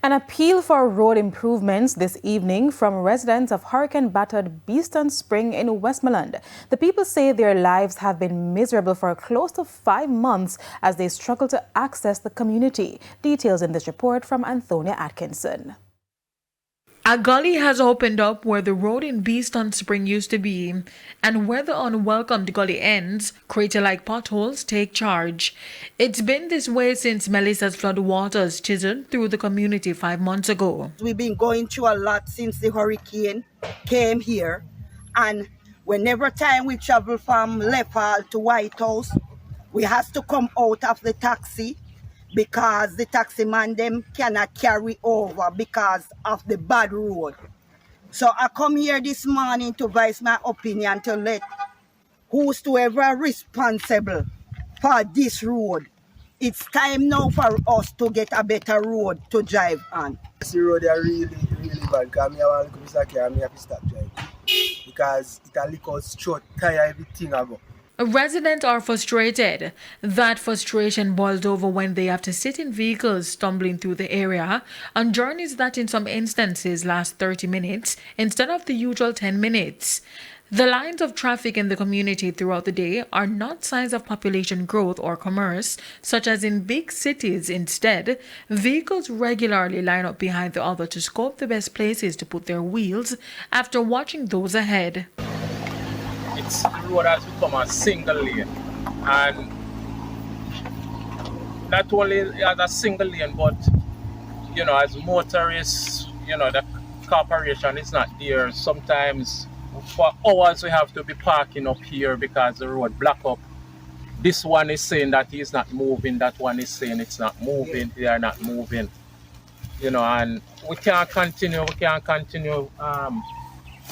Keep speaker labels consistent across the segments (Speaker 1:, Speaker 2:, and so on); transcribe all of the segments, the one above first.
Speaker 1: An appeal for road improvements this evening from residents of hurricane-battered Beeston Spring in Westmoreland. The people say their lives have been miserable for close to 5 months as they struggle to access the community. Details in this report from Antonia Atkinson.
Speaker 2: A gully has opened up where the road in Beeston Spring used to be, and where the unwelcomed gully ends, crater-like potholes take charge. It's been this way since Melissa's flood waters chiseled through the community 5 months ago.
Speaker 3: We've been going through a lot since the hurricane came here, and whenever time we travel from Left Hall to White House, we have to come out of the taxi because the taxi man them cannot carry over because of the bad road. So I come here this morning to voice my opinion to let whosoever responsible for this road. It's time now for us to get a better road to drive on.
Speaker 4: This road is really bad because I want to come here and I have to stop driving because it a lick out short, tire everything I go.
Speaker 2: Residents are frustrated. That frustration boils over when they have to sit in vehicles stumbling through the area on journeys that in some instances last 30 minutes instead of the usual 10 minutes. The lines of traffic in the community throughout the day are not signs of population growth or commerce, such as in big cities. Instead, vehicles regularly line up behind the other to scope the best places to put their wheels after watching those ahead.
Speaker 5: The road has become a single lane, and not only as a single lane, but as motorists, the corporation is not there. Sometimes for hours we have to be parking up here because the road block up. This one is saying that he's not moving, that one is saying it's not moving, they are not moving. And we can't continue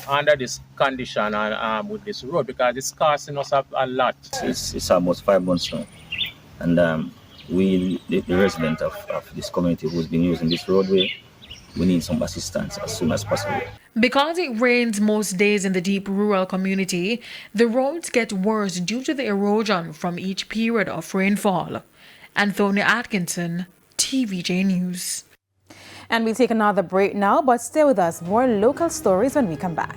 Speaker 5: under this condition and with this road because it's costing us a lot.
Speaker 6: It's almost 5 months now, and we, the resident of this community who's been using this roadway, we need some assistance as soon as possible.
Speaker 2: Because it rains most days in the deep rural community, the roads get worse due to the erosion from each period of rainfall. Antonia Atkinson, TVJ News.
Speaker 1: And we take another break now, but stay with us. More local stories when we come back.